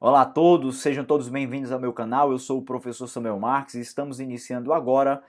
Olá a todos, sejam todos bem-vindos ao meu canal. Eu sou o professor Samuel Marques e estamos iniciando agora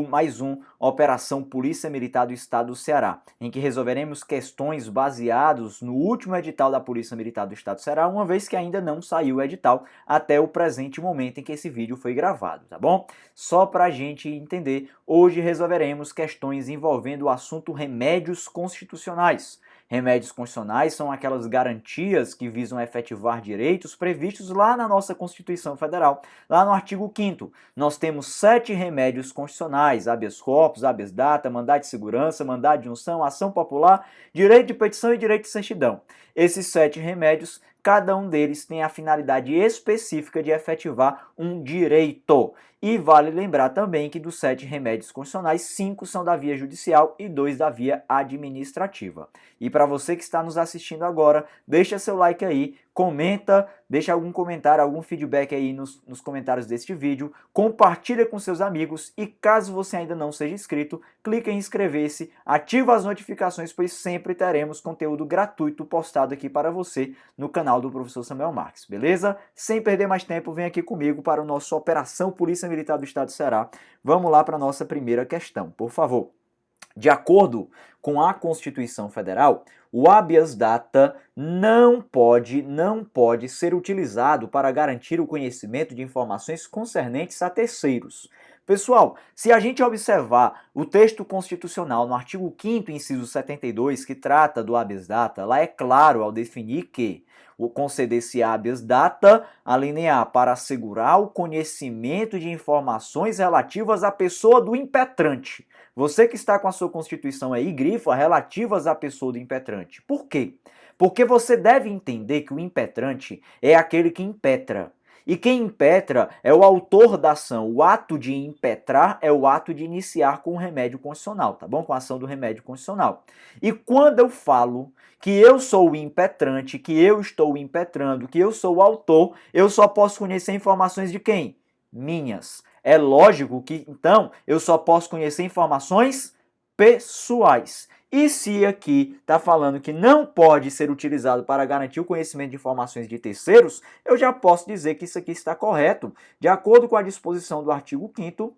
mais um Operação Polícia Militar do Estado do Ceará, em que resolveremos questões baseados no último edital da Polícia Militar do Estado do Ceará, uma vez que ainda não saiu o edital até o presente momento em que esse vídeo foi gravado, tá bom? Só para a gente entender, hoje resolveremos questões envolvendo o assunto remédios constitucionais. Remédios constitucionais são aquelas garantias que visam efetivar direitos previstos lá na nossa Constituição Federal. Lá no artigo 5º, nós temos 7 remédios constitucionais: habeas corpus, habeas data, mandado de segurança, mandado de junção, ação popular, direito de petição e direito de certidão. Esses 7 remédios, cada um deles tem a finalidade específica de efetivar um direito. E vale lembrar também que dos 7 remédios constitucionais, 5 são da via judicial e 2 da via administrativa. E para você que está nos assistindo agora, deixa seu like aí, comenta, deixa algum comentário, algum feedback aí nos comentários deste vídeo, compartilha com seus amigos e caso você ainda não seja inscrito, clica em inscrever-se, ativa as notificações, pois sempre teremos conteúdo gratuito postado aqui para você no canal do professor Samuel Marques, beleza? Sem perder mais tempo, vem aqui comigo para o nosso Operação Polícia Militar do Estado do Ceará. Vamos lá para a nossa primeira questão, por favor. De acordo com a Constituição Federal, o habeas data não pode ser utilizado para garantir o conhecimento de informações concernentes a terceiros. Pessoal, se a gente observar o texto constitucional no artigo 5º, inciso 72, que trata do habeas data, lá é claro ao definir que o conceder-se habeas data, a linha A, para assegurar o conhecimento de informações relativas à pessoa do impetrante. Você que está com a sua Constituição aí, grifa relativas à pessoa do impetrante. Por quê? Porque você deve entender que o impetrante é aquele que impetra. E quem impetra é o autor da ação. O ato de impetrar é o ato de iniciar com o remédio constitucional, tá bom? Com a ação do remédio constitucional. E quando eu falo que eu sou o impetrante, que eu estou impetrando, que eu sou o autor, eu só posso conhecer informações de quem? Minhas. É lógico que, então, eu só posso conhecer informações pessoais. E se aqui está falando que não pode ser utilizado para garantir o conhecimento de informações de terceiros, eu já posso dizer que isso aqui está correto, de acordo com a disposição do artigo 5º,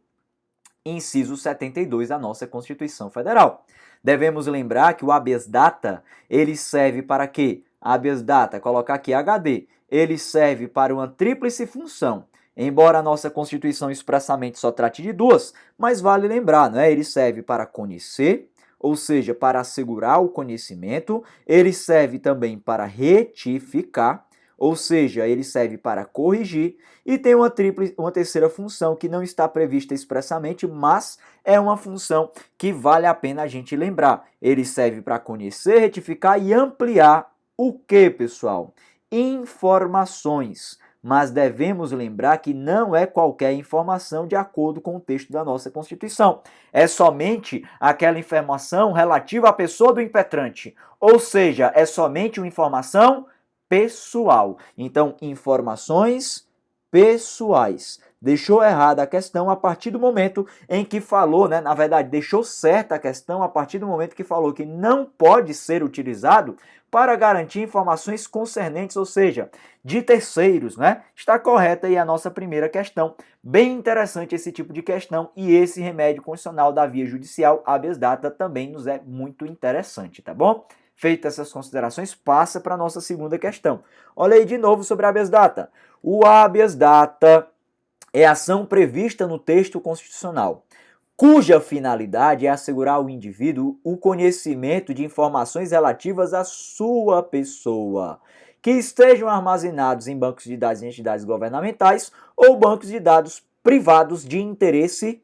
inciso 72 da nossa Constituição Federal. Devemos lembrar que o habeas data, ele serve para quê? Habeas data, colocar aqui HD, ele serve para uma tríplice função. Embora a nossa Constituição expressamente só trate de duas, mas vale lembrar, né? Ele serve para conhecer, ou seja, para assegurar o conhecimento, ele serve também para retificar, ou seja, ele serve para corrigir, e tem uma terceira função que não está prevista expressamente, mas é uma função que vale a pena a gente lembrar. Ele serve para conhecer, retificar e ampliar o que, pessoal? Informações. Mas devemos lembrar que não é qualquer informação de acordo com o texto da nossa Constituição. É somente aquela informação relativa à pessoa do impetrante, ou seja, é somente uma informação pessoal. Então, informações pessoais. Deixou errada a questão a partir do momento em que falou, né? Na verdade, deixou certa a questão a partir do momento que falou que não pode ser utilizado para garantir informações concernentes, ou seja, de terceiros, né? Está correta aí a nossa primeira questão. Bem interessante esse tipo de questão e esse remédio constitucional da via judicial, habeas data, também nos é muito interessante, tá bom? Feitas essas considerações, passa para a nossa segunda questão. Olha aí de novo sobre habeas data. O habeas data é ação prevista no texto constitucional, cuja finalidade é assegurar ao indivíduo o conhecimento de informações relativas à sua pessoa, que estejam armazenados em bancos de dados de entidades governamentais ou bancos de dados privados de interesse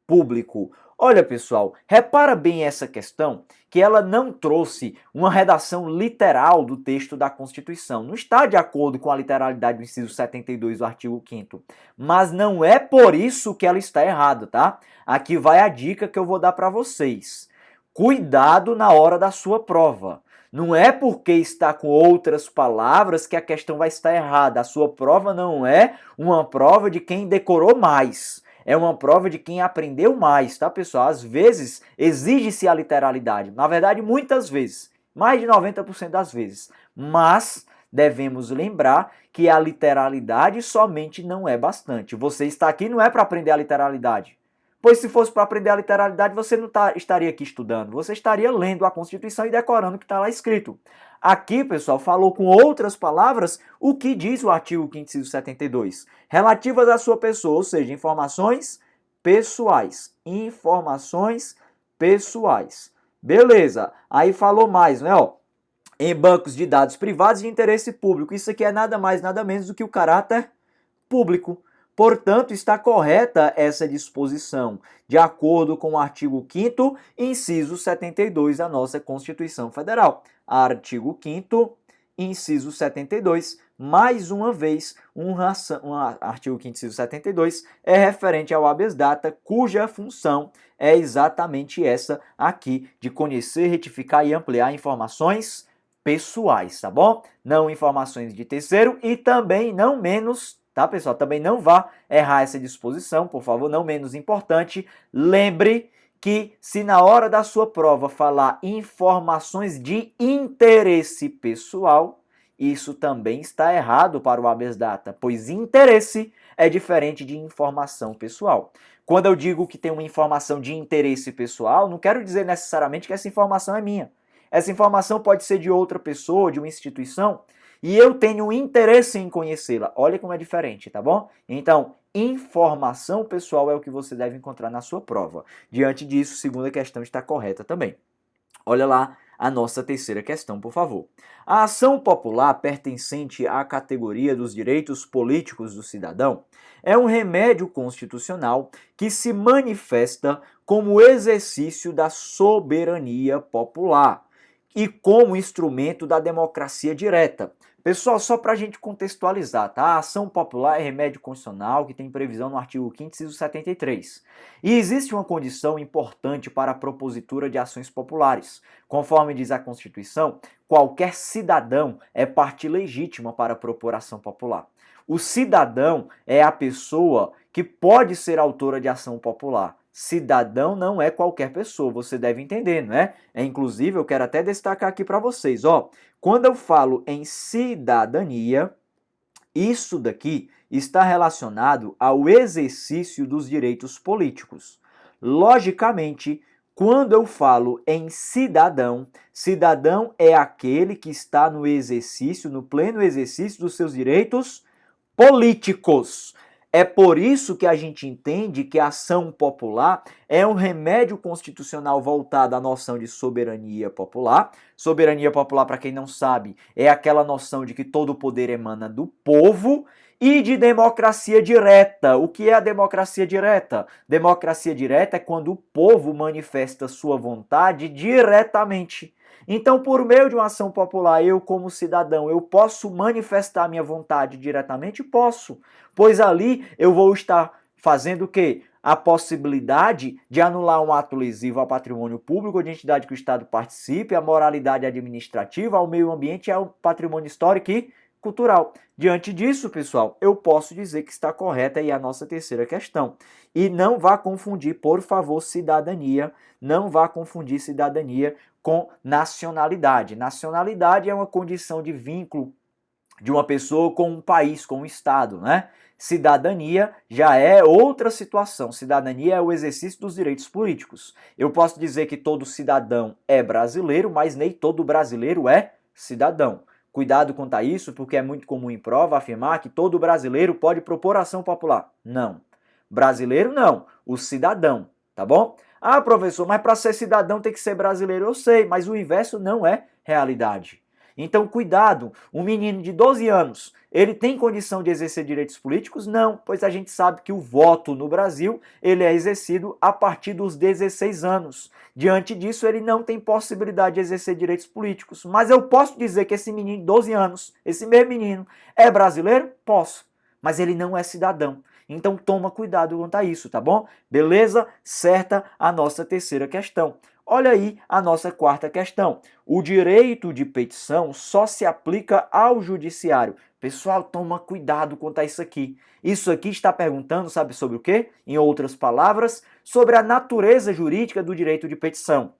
público. Olha, pessoal, repara bem essa questão, que ela não trouxe uma redação literal do texto da Constituição. Não está de acordo com a literalidade do inciso 72 do artigo 5º. Mas não é por isso que ela está errada, tá? Aqui vai a dica que eu vou dar para vocês. Cuidado na hora da sua prova. Não é porque está com outras palavras que a questão vai estar errada. A sua prova não é uma prova de quem decorou mais. É uma prova de quem aprendeu mais, tá, pessoal? Às vezes, exige-se a literalidade. Na verdade, muitas vezes. Mais de 90% das vezes. Mas devemos lembrar que a literalidade somente não é bastante. Você está aqui não é para aprender a literalidade. Pois se fosse para aprender a literalidade, você não estaria aqui estudando. Você estaria lendo a Constituição e decorando o que está lá escrito. Aqui, pessoal, falou com outras palavras o que diz o artigo 5º, inciso 72. Relativas à sua pessoa, ou seja, informações pessoais. Informações pessoais. Beleza. Aí falou mais, né? Ó, em bancos de dados privados de interesse público. Isso aqui é nada mais, nada menos do que o caráter público. Portanto, está correta essa disposição, de acordo com o artigo 5º, inciso 72 da nossa Constituição Federal. Artigo 5º, inciso 72, mais uma vez, artigo 5º, inciso 72, é referente ao habeas data, cuja função é exatamente essa aqui, de conhecer, retificar e ampliar informações pessoais, tá bom? Não informações de terceiro e também não menos, tá, pessoal? Também não vá errar essa disposição, por favor, não menos importante. Lembre que se na hora da sua prova falar informações de interesse pessoal, isso também está errado para o habeas data, pois interesse é diferente de informação pessoal. Quando eu digo que tem uma informação de interesse pessoal, não quero dizer necessariamente que essa informação é minha. Essa informação pode ser de outra pessoa, de uma instituição, e eu tenho interesse em conhecê-la. Olha como é diferente, tá bom? Então, informação pessoal é o que você deve encontrar na sua prova. Diante disso, segunda questão está correta também. Olha lá a nossa terceira questão, por favor. A ação popular pertencente à categoria dos direitos políticos do cidadão é um remédio constitucional que se manifesta como exercício da soberania popular e como instrumento da democracia direta. Pessoal, só para a gente contextualizar, tá? A ação popular é remédio constitucional que tem previsão no artigo 5º, inciso 73. E existe uma condição importante para a propositura de ações populares. Conforme diz a Constituição, qualquer cidadão é parte legítima para propor ação popular. O cidadão é a pessoa que pode ser autora de ação popular. Cidadão não é qualquer pessoa, você deve entender, não é? Inclusive, eu quero até destacar aqui para vocês, ó. Quando eu falo em cidadania, isso daqui está relacionado ao exercício dos direitos políticos. Logicamente, quando eu falo em cidadão, cidadão é aquele que está no exercício, no pleno exercício dos seus direitos políticos. É por isso que a gente entende que a ação popular é um remédio constitucional voltado à noção de soberania popular. Soberania popular, para quem não sabe, é aquela noção de que todo o poder emana do povo, e de democracia direta. O que é a democracia direta? Democracia direta é quando o povo manifesta sua vontade diretamente. Então, por meio de uma ação popular, eu como cidadão, eu posso manifestar minha vontade diretamente? Posso, pois ali eu vou estar fazendo o quê? A possibilidade de anular um ato lesivo ao patrimônio público ou de entidade que o Estado participe, à moralidade administrativa, ao meio ambiente e ao patrimônio histórico e cultural. Diante disso, pessoal, eu posso dizer que está correta aí a nossa terceira questão. E não vá confundir, por favor, cidadania, não vá confundir cidadania com nacionalidade. Nacionalidade é uma condição de vínculo de uma pessoa com um país, com um estado, né? Cidadania já é outra situação. Cidadania é o exercício dos direitos políticos. Eu posso dizer que todo cidadão é brasileiro, mas nem todo brasileiro é cidadão. Cuidado quanto a isso, porque é muito comum em prova afirmar que todo brasileiro pode propor ação popular. Não. Brasileiro não, o cidadão, tá bom? Ah, professor, mas para ser cidadão tem que ser brasileiro. Eu sei, mas o inverso não é realidade. Então, cuidado, um menino de 12 anos, ele tem condição de exercer direitos políticos? Não, pois a gente sabe que o voto no Brasil, ele é exercido a partir dos 16 anos. Diante disso, ele não tem possibilidade de exercer direitos políticos. Mas eu posso dizer que esse menino de 12 anos, esse mesmo menino, é brasileiro? Posso, mas ele não é cidadão. Então toma cuidado quanto a isso, tá bom? Beleza? Certa a nossa terceira questão. Olha aí a nossa quarta questão. O direito de petição só se aplica ao judiciário. Pessoal, toma cuidado quanto a isso aqui. Isso aqui está perguntando, sabe sobre o quê? Em outras palavras, sobre a natureza jurídica do direito de petição.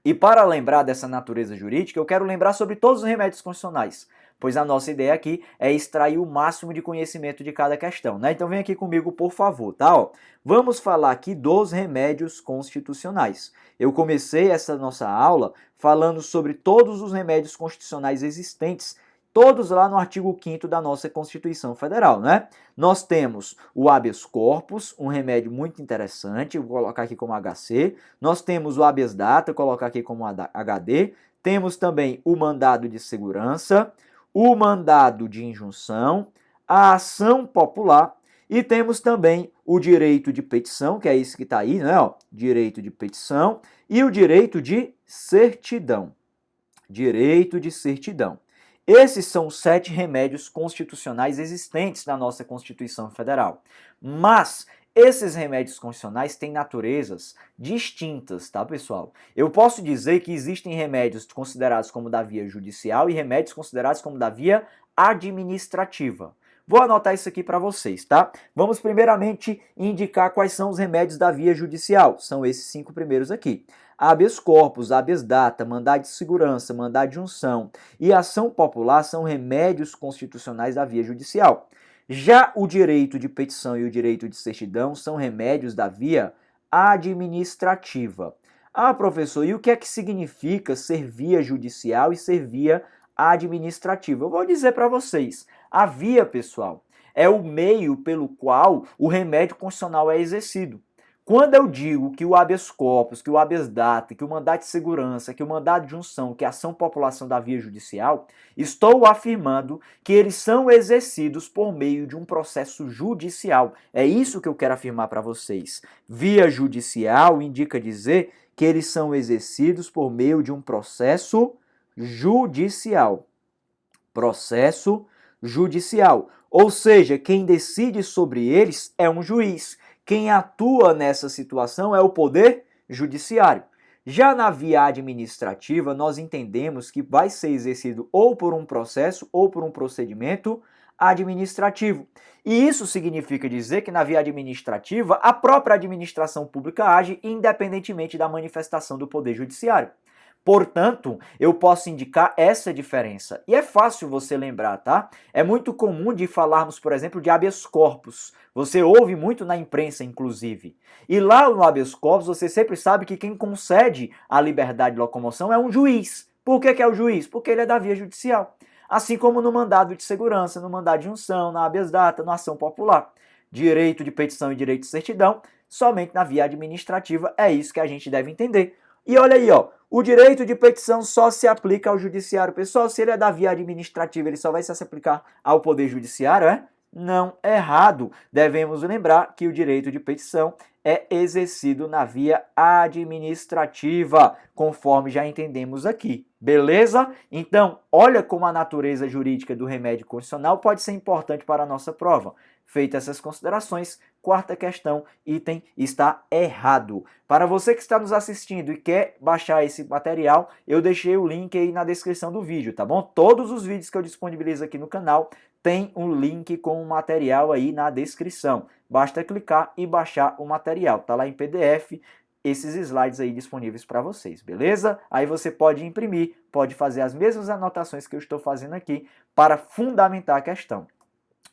E para lembrar dessa natureza jurídica, eu quero lembrar sobre todos os remédios constitucionais. pois a nossa ideia aqui é extrair o máximo de conhecimento de cada questão, né? Então vem aqui comigo, por favor, tá? Ó, vamos falar aqui dos remédios constitucionais. Eu comecei essa nossa aula falando sobre todos os remédios constitucionais existentes, todos lá no artigo 5º da nossa Constituição Federal, né? Nós temos o habeas corpus, um remédio muito interessante, vou colocar aqui como HC. Nós temos o habeas data, vou colocar aqui como HD. Temos também o mandado de segurança, o mandado de injunção, a ação popular e temos também o direito de petição, que é isso que está aí, né? Ó, direito de petição e o direito de certidão. Direito de certidão. Esses são os 7 remédios constitucionais existentes na nossa Constituição Federal. Mas esses remédios constitucionais têm naturezas distintas, tá, pessoal? Eu posso dizer que existem remédios considerados como da via judicial e remédios considerados como da via administrativa. Vou anotar isso aqui para vocês, tá? Vamos primeiramente indicar quais são os remédios da via judicial. São esses 5 primeiros aqui. Habeas corpus, habeas data, mandado de segurança, mandado de junção e ação popular são remédios constitucionais da via judicial. Já o direito de petição e o direito de certidão são remédios da via administrativa. Ah, professor, e o que é que significa ser via judicial e ser via administrativa? Eu vou dizer para vocês. A via, pessoal, é o meio pelo qual o remédio constitucional é exercido. Quando eu digo que o habeas corpus, que o habeas data, que o mandado de segurança, que o mandado de junção, que a ação popular são da via judicial, estou afirmando que eles são exercidos por meio de um processo judicial. É isso que eu quero afirmar para vocês. Via judicial indica dizer que eles são exercidos por meio de um processo judicial. Processo judicial. Ou seja, quem decide sobre eles é um juiz. Quem atua nessa situação é o Poder Judiciário. Já na via administrativa, nós entendemos que vai ser exercido ou por um processo ou por um procedimento administrativo. E isso significa dizer que na via administrativa, a própria administração pública age independentemente da manifestação do Poder Judiciário. Portanto, eu posso indicar essa diferença. E é fácil você lembrar, tá? É muito comum de falarmos, por exemplo, de habeas corpus. Você ouve muito na imprensa, inclusive. E lá no habeas corpus, você sempre sabe que quem concede a liberdade de locomoção é um juiz. Por que é o juiz? Porque ele é da via judicial. Assim como no mandado de segurança, no mandado de junção, na habeas data, na ação popular. Direito de petição e direito de certidão, somente na via administrativa. É isso que a gente deve entender. E olha aí, ó. O direito de petição só se aplica ao judiciário. Pessoal, se ele é da via administrativa, ele só vai se aplicar ao Poder Judiciário, é? Não, errado. Devemos lembrar que o direito de petição é exercido na via administrativa, conforme já entendemos aqui. Beleza? Então, olha como a natureza jurídica do remédio constitucional pode ser importante para a nossa prova. Feitas essas considerações, quarta questão, item está errado. Para você que está nos assistindo e quer baixar esse material, eu deixei o link aí na descrição do vídeo, tá bom? Todos os vídeos que eu disponibilizo aqui no canal tem um link com o material aí na descrição. Basta clicar e baixar o material, tá lá em PDF, esses slides aí disponíveis para vocês, beleza? Aí você pode imprimir, pode fazer as mesmas anotações que eu estou fazendo aqui para fundamentar a questão.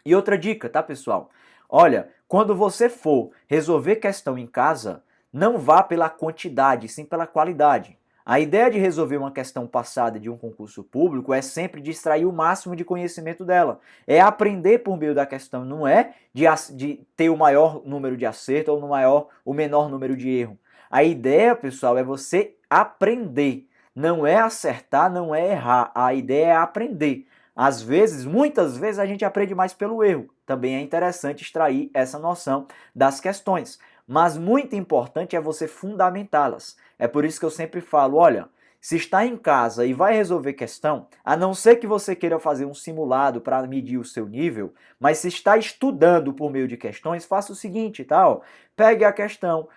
E outra dica, tá, pessoal? Olha, quando você for resolver questão em casa, não vá pela quantidade, sim pela qualidade. A ideia de resolver uma questão passada de um concurso público é sempre de extrair o máximo de conhecimento dela. É aprender por meio da questão, não é de ter o maior número de acerto ou o menor número de erro. A ideia, pessoal, é você aprender. Não é acertar, não é errar. A ideia é aprender. Às vezes, muitas vezes, a gente aprende mais pelo erro. Também é interessante extrair essa noção das questões. Mas muito importante é você fundamentá-las. É por isso que eu sempre falo, olha, se está em casa e vai resolver questão, a não ser que você queira fazer um simulado para medir o seu nível, mas se está estudando por meio de questões, faça o seguinte, tá? Ó, pegue a questão,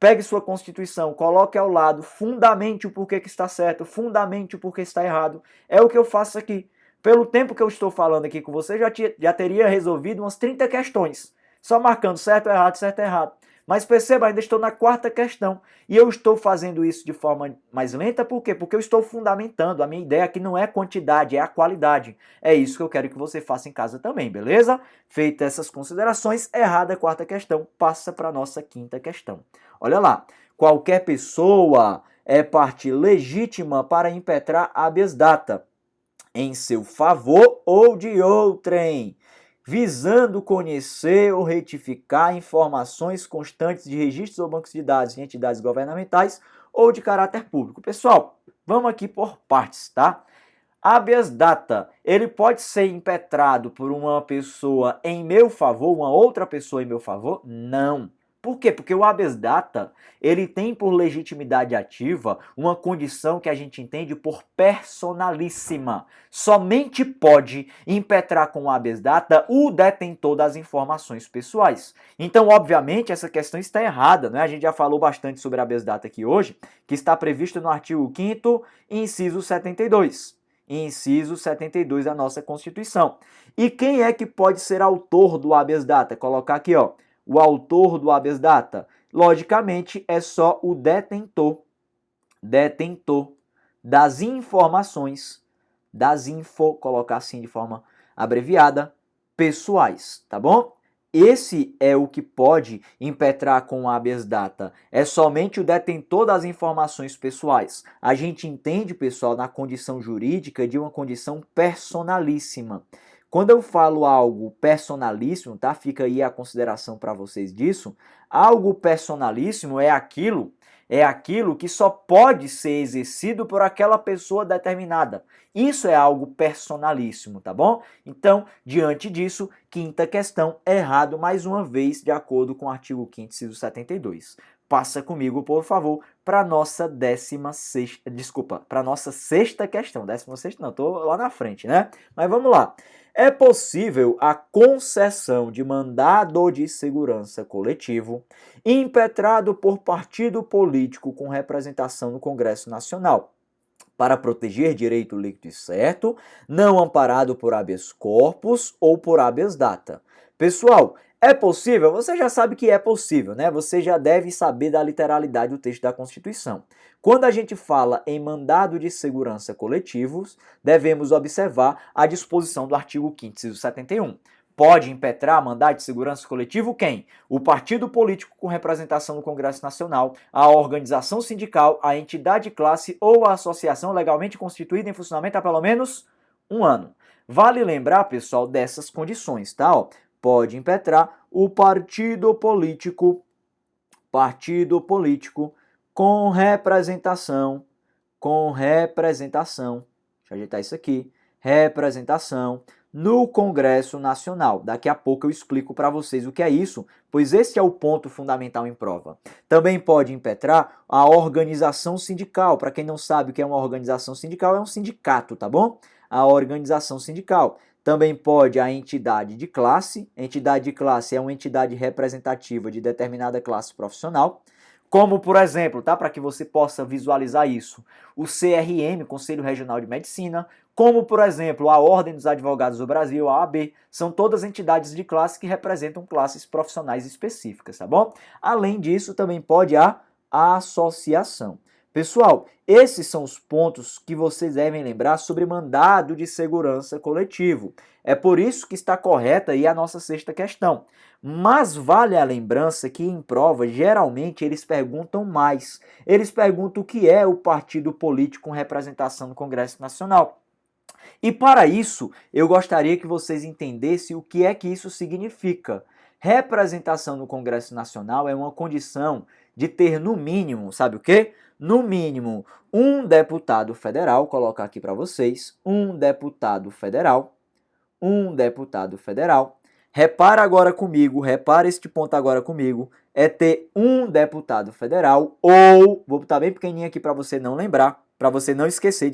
pegue sua Constituição, coloque ao lado, fundamente o porquê que está certo, fundamente o porquê está errado. É o que eu faço aqui. Pelo tempo que eu estou falando aqui com você, já teria resolvido umas 30 questões. Só marcando certo, errado, certo, errado. Mas perceba, ainda estou na quarta questão. E eu estou fazendo isso de forma mais lenta, por quê? Porque eu estou fundamentando. A minha ideia aqui não é quantidade, é a qualidade. É isso que eu quero que você faça em casa também, beleza? Feitas essas considerações, errada a quarta questão, passa para a nossa quinta questão. Olha lá, qualquer pessoa é parte legítima para impetrar habeas data em seu favor ou de outrem, visando conhecer ou retificar informações constantes de registros ou bancos de dados de entidades governamentais ou de caráter público. Pessoal, vamos aqui por partes, tá? Habeas data, ele pode ser impetrado por uma pessoa em meu favor, uma outra pessoa em meu favor? Não. Por quê? Porque o habeas data, ele tem por legitimidade ativa uma condição que a gente entende por personalíssima. Somente pode impetrar com o habeas data o detentor das informações pessoais. Então, obviamente, essa questão está errada, né? A gente já falou bastante sobre habeas data aqui hoje, que está previsto no artigo 5º, inciso 72. Inciso 72 da nossa Constituição. E quem é que pode ser autor do habeas data? Colocar aqui, ó, o autor do habeas data. Logicamente, é só o detentor das informações, colocar assim de forma abreviada, pessoais, tá bom? Esse é o que pode impetrar com o habeas data. É somente o detentor das informações pessoais. A gente entende, pessoal, na condição jurídica de uma condição personalíssima. Quando eu falo algo personalíssimo, tá? Fica aí a consideração para vocês disso. Algo personalíssimo é aquilo que só pode ser exercido por aquela pessoa determinada. Isso é algo personalíssimo, tá bom? Então, diante disso, quinta questão, errado mais uma vez, de acordo com o artigo 5º, inciso 72. Passa comigo, por favor, para a nossa sexta questão. 16ª não, tô lá na frente, né? Mas vamos lá. É possível a concessão de mandado de segurança coletivo impetrado por partido político com representação no Congresso Nacional, para proteger direito líquido e certo, não amparado por habeas corpus ou por habeas data. Pessoal, é possível? Você já sabe que é possível, né? Você já deve saber da literalidade do texto da Constituição. Quando a gente fala em mandado de segurança coletivos, devemos observar a disposição do artigo 5º, inciso 71. Pode impetrar mandado de segurança coletivo quem? O partido político com representação no Congresso Nacional, a organização sindical, a entidade de classe ou a associação legalmente constituída em funcionamento há pelo menos um ano. Vale lembrar, pessoal, dessas condições, tá? Ó, pode impetrar o partido político com representação, deixa eu ajeitar isso aqui, representação no Congresso Nacional. Daqui a pouco eu explico para vocês o que é isso, pois esse é o ponto fundamental em prova. Também pode impetrar a organização sindical. Para quem não sabe o que é uma organização sindical, é um sindicato, tá bom? A organização sindical. Também pode a entidade de classe. Entidade de classe é uma entidade representativa de determinada classe profissional. Como, por exemplo, tá? Para que você possa visualizar isso, o CRM, Conselho Regional de Medicina, como, por exemplo, a Ordem dos Advogados do Brasil, a OAB, são todas entidades de classe que representam classes profissionais específicas, tá bom? Além disso, também pode a associação. Pessoal, esses são os pontos que vocês devem lembrar sobre mandado de segurança coletivo. É por isso que está correta aí a nossa sexta questão. Mas vale a lembrança que em prova, geralmente, eles perguntam mais. Eles perguntam o que é o partido político com representação no Congresso Nacional. E para isso, eu gostaria que vocês entendessem o que é que isso significa. Representação no Congresso Nacional é uma condição de ter no mínimo, sabe o quê? No mínimo, um deputado federal, colocar aqui para vocês, um deputado federal. Repara agora comigo, repara este ponto agora comigo, é ter um deputado federal ou, vou botar bem pequenininho aqui para você não lembrar, para você não esquecer,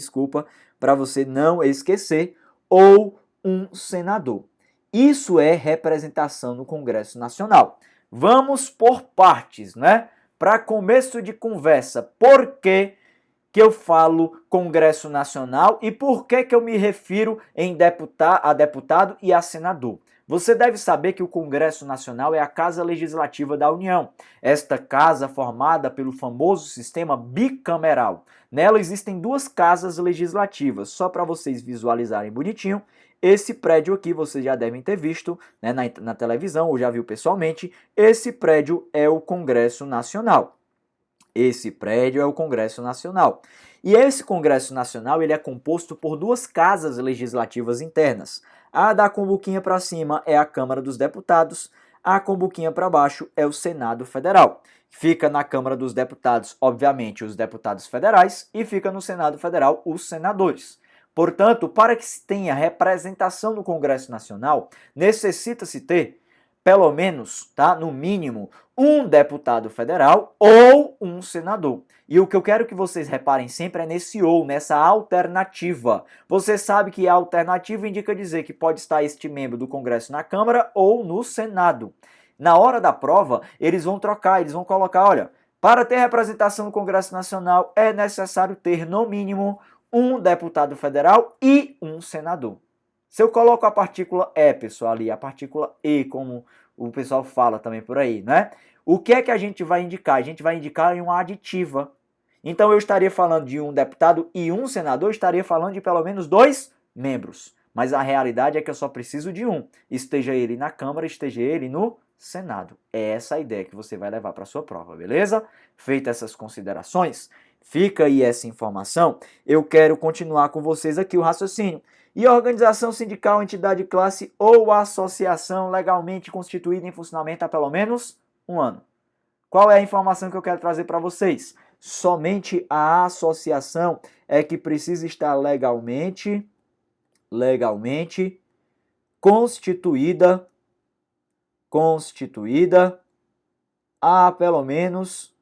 ou um senador. Isso é representação no Congresso Nacional. Vamos por partes, né? Para começo de conversa, por que que eu falo Congresso Nacional e por que eu me refiro a deputado e a senador? Você deve saber que o Congresso Nacional é a Casa Legislativa da União. Esta casa formada pelo famoso sistema bicameral. Nela existem duas casas legislativas, só para vocês visualizarem bonitinho. Esse prédio aqui vocês já devem ter visto, né, na televisão ou já viu pessoalmente. Esse prédio é o Congresso Nacional. Esse prédio é o Congresso Nacional. E esse Congresso Nacional ele é composto por duas casas legislativas internas. A da Cumbuquinha para cima é a Câmara dos Deputados, a Cumbuquinha para baixo é o Senado Federal. Fica na Câmara dos Deputados, obviamente, os deputados federais e fica no Senado Federal os senadores. Portanto, para que se tenha representação no Congresso Nacional, necessita-se ter pelo menos, tá, no mínimo, um deputado federal ou um senador. E o que eu quero que vocês reparem sempre é nesse ou, nessa alternativa. Você sabe que a alternativa indica dizer que pode estar este membro do Congresso na Câmara ou no Senado. Na hora da prova, eles vão trocar, eles vão colocar, olha, para ter representação no Congresso Nacional é necessário ter, no mínimo, um deputado federal e um senador. Se eu coloco a partícula E, pessoal, ali, a partícula E, como o pessoal fala também por aí, né? O que é que a gente vai indicar? A gente vai indicar em uma aditiva. Então eu estaria falando de um deputado e um senador, eu estaria falando de pelo menos 2 membros. Mas a realidade é que eu só preciso de um. Esteja ele na Câmara, esteja ele no Senado. É essa a ideia que você vai levar para a sua prova, beleza? Feitas essas considerações, fica aí essa informação. Eu quero continuar com vocês aqui o raciocínio. E organização sindical, entidade, classe ou associação legalmente constituída em funcionamento há pelo menos 1 ano. Qual é a informação que eu quero trazer para vocês? Somente a associação é que precisa estar legalmente constituída há pelo menos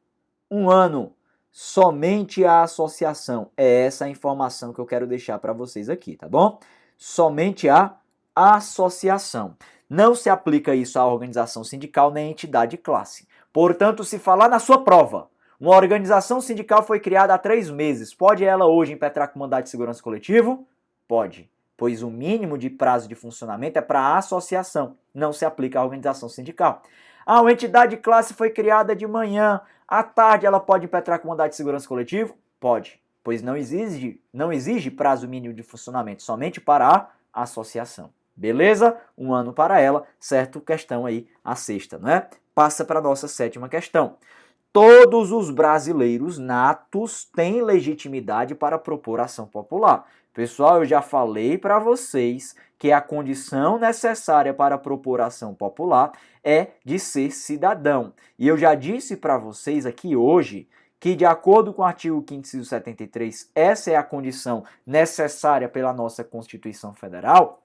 1 ano. Somente a associação. É essa a informação que eu quero deixar para vocês aqui, tá bom? Somente a associação. Não se aplica isso à organização sindical nem à entidade de classe. Portanto, se falar na sua prova, uma organização sindical foi criada há 3 meses, pode ela hoje impetrar com mandado de segurança coletivo? Pode, pois o mínimo de prazo de funcionamento é para a associação, não se aplica à organização sindical. Uma entidade de classe foi criada de manhã, à tarde ela pode impetrar com mandado de segurança coletivo? Pode, pois não exige prazo mínimo de funcionamento, somente para a associação. Beleza? 1 ano para ela, certo? Questão aí, a sexta, né? Passa para a nossa 7ª questão. Todos os brasileiros natos têm legitimidade para propor ação popular. Pessoal, eu já falei para vocês que a condição necessária para propor ação popular é de ser cidadão. E eu já disse para vocês aqui hoje que, de acordo com o artigo 5º, inciso 73, essa é a condição necessária pela nossa Constituição Federal.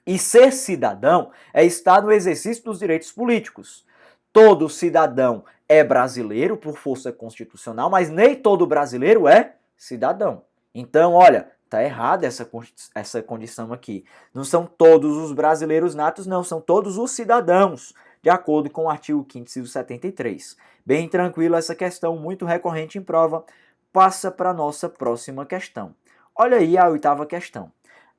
E ser cidadão é estar no exercício dos direitos políticos. Todo cidadão é brasileiro por força constitucional, mas nem todo brasileiro é cidadão. Então, olha, tá errada essa condição aqui. Não são todos os brasileiros natos, não, são todos os cidadãos, de acordo com o artigo 5º, inciso 73. Bem tranquilo essa questão, muito recorrente em prova. Passa para a nossa próxima questão. Olha aí a 8ª questão.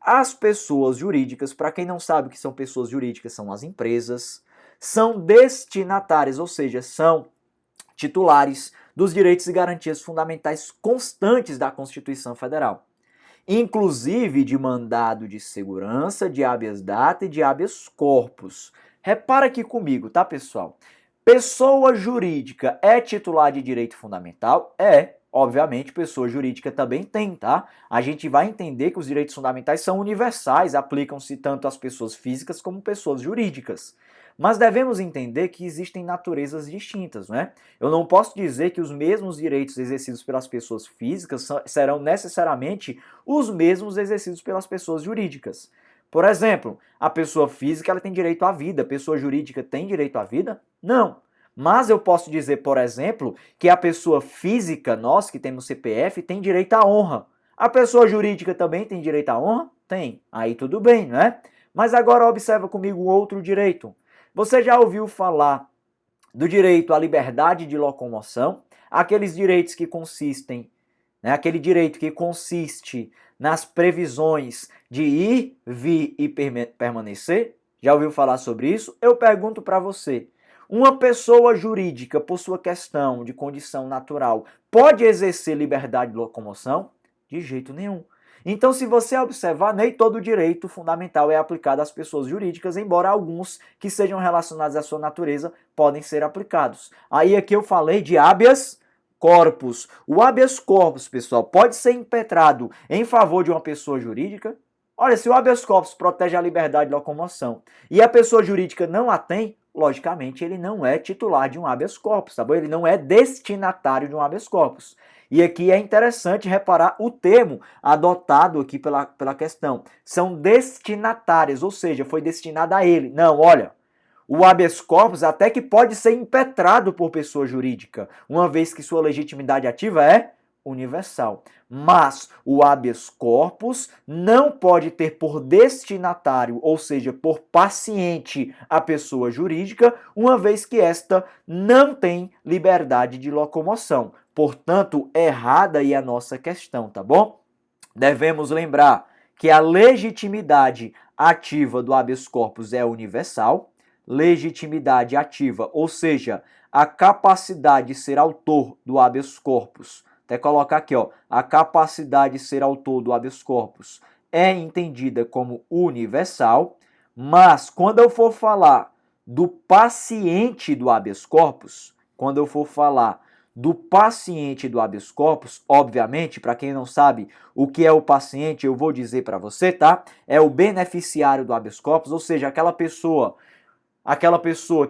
As pessoas jurídicas, para quem não sabe o que são pessoas jurídicas, são as empresas, são destinatárias, ou seja, são titulares dos direitos e garantias fundamentais constantes da Constituição Federal, inclusive de mandado de segurança, de habeas data e de habeas corpus. Repara aqui comigo, tá, pessoal? Pessoa jurídica é titular de direito fundamental? É. Obviamente, pessoa jurídica também tem, tá? A gente vai entender que os direitos fundamentais são universais, aplicam-se tanto às pessoas físicas como pessoas jurídicas. Mas devemos entender que existem naturezas distintas, não é? Eu não posso dizer que os mesmos direitos exercidos pelas pessoas físicas serão necessariamente os mesmos exercidos pelas pessoas jurídicas. Por exemplo, a pessoa física ela tem direito à vida, a pessoa jurídica tem direito à vida? Não. Mas eu posso dizer, por exemplo, que a pessoa física, nós que temos CPF, tem direito à honra. A pessoa jurídica também tem direito à honra? Tem. Aí tudo bem, não é? Mas agora observa comigo outro direito. Você já ouviu falar do direito à liberdade de locomoção? Aqueles direitos que consistem né? Aquele direito que consiste nas previsões de ir, vir e permanecer. Já ouviu falar sobre isso? Eu pergunto para você, uma pessoa jurídica, por sua questão de condição natural, pode exercer liberdade de locomoção? De jeito nenhum. Então, se você observar, nem todo direito fundamental é aplicado às pessoas jurídicas, embora alguns que sejam relacionados à sua natureza podem ser aplicados. Aí aqui eu falei de habeas corpus. O habeas corpus, pessoal, pode ser impetrado em favor de uma pessoa jurídica. Olha, se o habeas corpus protege a liberdade de locomoção e a pessoa jurídica não a tem, logicamente ele não é titular de um habeas corpus, tá bom? Ele não é destinatário de um habeas corpus. E aqui é interessante reparar o termo adotado aqui pela questão. São destinatárias, ou seja, foi destinada a ele. Não, olha, o habeas corpus até que pode ser impetrado por pessoa jurídica, uma vez que sua legitimidade ativa é universal. Mas o habeas corpus não pode ter por destinatário, ou seja, por paciente, a pessoa jurídica, uma vez que esta não tem liberdade de locomoção. Portanto, errada aí a nossa questão, tá bom? Devemos lembrar que a legitimidade ativa do habeas corpus é universal. Legitimidade ativa, ou seja, a capacidade de ser autor do habeas corpus, até colocar aqui, ó, a capacidade de ser autor do habeas corpus é entendida como universal, mas quando eu for falar do paciente do habeas corpus, quando eu for falar do paciente do habeas corpus, obviamente, para quem não sabe o que é o paciente, eu vou dizer para você, tá? É o beneficiário do habeas corpus, ou seja, aquela pessoa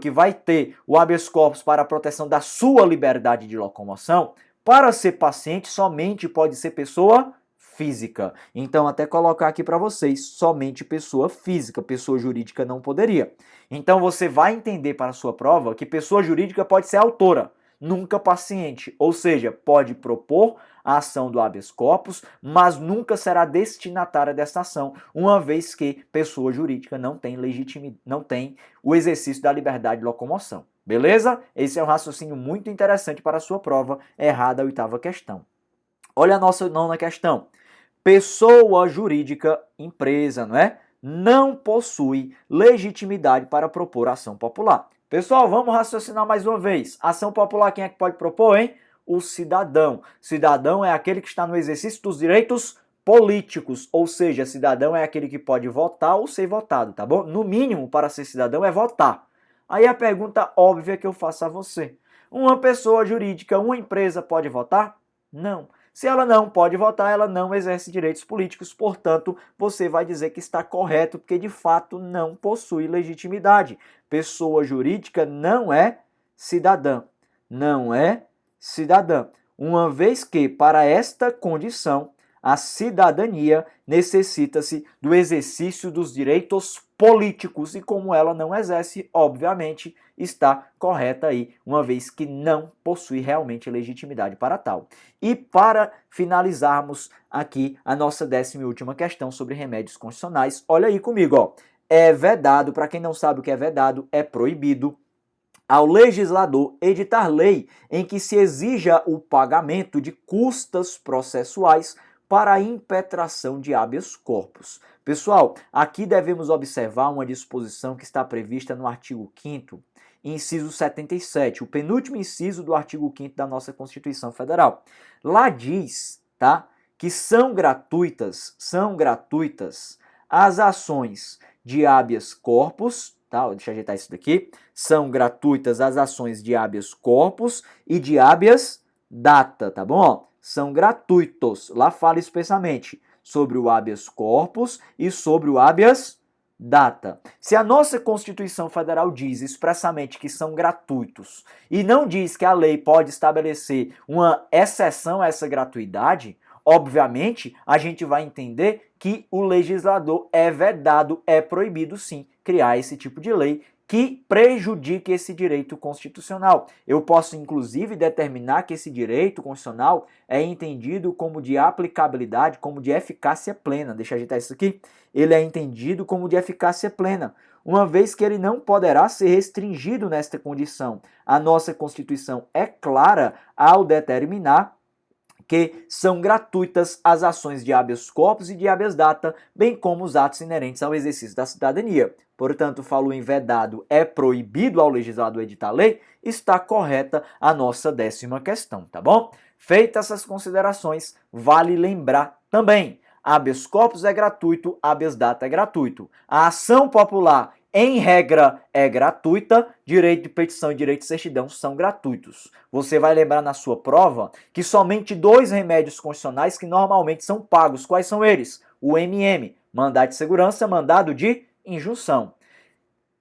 que vai ter o habeas corpus para a proteção da sua liberdade de locomoção. Para ser paciente, somente pode ser pessoa física. Então, até colocar aqui para vocês, somente pessoa física, pessoa jurídica não poderia. Então, você vai entender para a sua prova que pessoa jurídica pode ser autora, nunca paciente, ou seja, pode propor a ação do habeas corpus, mas nunca será destinatária dessa ação, uma vez que pessoa jurídica não tem o exercício da liberdade de locomoção. Beleza? Esse é um raciocínio muito interessante para a sua prova. Errada a oitava questão. Olha a nossa nona questão. Pessoa jurídica, empresa, não é? Não possui legitimidade para propor ação popular. Pessoal, vamos raciocinar mais uma vez. Ação popular, quem é que pode propor, hein? O cidadão. Cidadão é aquele que está no exercício dos direitos políticos, ou seja, cidadão é aquele que pode votar ou ser votado, tá bom? No mínimo, para ser cidadão é votar. Aí a pergunta óbvia que eu faço a você. Uma pessoa jurídica, uma empresa pode votar? Não. Se ela não pode votar, ela não exerce direitos políticos, portanto, você vai dizer que está correto, porque de fato não possui legitimidade. Pessoa jurídica não é cidadã. Não é cidadã. Uma vez que, para esta condição, a cidadania necessita-se do exercício dos direitos políticos e como ela não exerce, obviamente, está correta aí, uma vez que não possui realmente legitimidade para tal. E para finalizarmos aqui a nossa 10ª e última questão sobre remédios constitucionais, olha aí comigo, ó. É vedado, para quem não sabe o que é vedado, é proibido ao legislador editar lei em que se exija o pagamento de custas processuais para a impetração de habeas corpus. Pessoal, aqui devemos observar uma disposição que está prevista no artigo 5º, inciso 77, o penúltimo inciso do artigo 5º da nossa Constituição Federal. Lá diz, tá, que são gratuitas as ações de habeas corpus, tá? Deixa eu ajeitar isso daqui. São gratuitas as ações de habeas corpus e de habeas data, tá bom? São gratuitos. Lá fala expressamente sobre o habeas corpus e sobre o habeas data. Se a nossa Constituição Federal diz expressamente que são gratuitos e não diz que a lei pode estabelecer uma exceção a essa gratuidade, obviamente a gente vai entender que o legislador é vedado, é proibido sim criar esse tipo de lei que prejudique esse direito constitucional. Eu posso, inclusive, determinar que esse direito constitucional é entendido como de aplicabilidade, como de eficácia plena. Deixa eu ajeitar isso aqui. Ele é entendido como de eficácia plena, uma vez que ele não poderá ser restringido nesta condição. A nossa Constituição é clara ao determinar que são gratuitas as ações de habeas corpus e de habeas data, bem como os atos inerentes ao exercício da cidadania. Portanto, falou em vedado, é proibido ao legislador editar lei, está correta a nossa 10ª questão, tá bom? Feitas essas considerações, vale lembrar também, habeas corpus é gratuito, habeas data é gratuito. A ação popular, em regra, é gratuita, direito de petição e direito de certidão são gratuitos. Você vai lembrar na sua prova que somente 2 remédios constitucionais que normalmente são pagos. Quais são eles? O MM, mandado de segurança, mandado de injunção.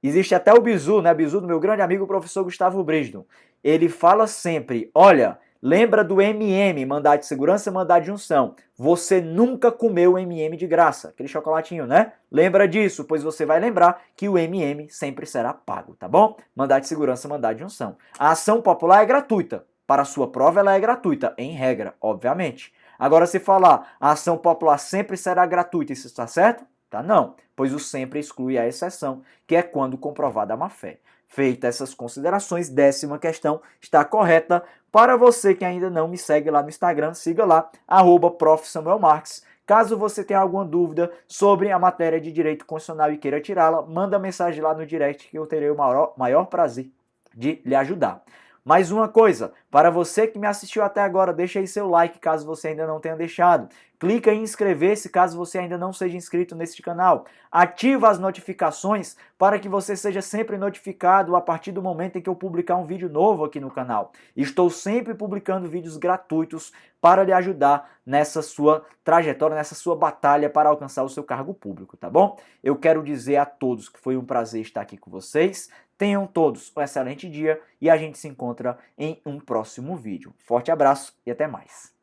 Existe até o bizu, né? Bizu do meu grande amigo, o professor Gustavo Brígido. Ele fala sempre, olha, lembra do MM, mandado de segurança, mandado de injunção. Você nunca comeu MM de graça, aquele chocolatinho, né? Lembra disso, pois você vai lembrar que o MM sempre será pago, tá bom? Mandado de segurança, mandado de injunção. A ação popular é gratuita. Para a sua prova, ela é gratuita, em regra, obviamente. Agora, se falar, a ação popular sempre será gratuita, isso está certo? Tá? Não, pois o sempre exclui a exceção, que é quando comprovada a má-fé. Feitas essas considerações, 10ª questão está correta. Para você que ainda não me segue lá no Instagram, siga lá, @profSamuelMarques. Caso você tenha alguma dúvida sobre a matéria de direito constitucional e queira tirá-la, manda mensagem lá no direct que eu terei o maior prazer de lhe ajudar. Mais uma coisa, para você que me assistiu até agora, deixa aí seu like caso você ainda não tenha deixado. Clica em inscrever-se caso você ainda não seja inscrito neste canal. Ativa as notificações para que você seja sempre notificado a partir do momento em que eu publicar um vídeo novo aqui no canal. Estou sempre publicando vídeos gratuitos para lhe ajudar nessa sua trajetória, nessa sua batalha para alcançar o seu cargo público, tá bom? Eu quero dizer a todos que foi um prazer estar aqui com vocês. Tenham todos um excelente dia e a gente se encontra em um próximo vídeo. Forte abraço e até mais.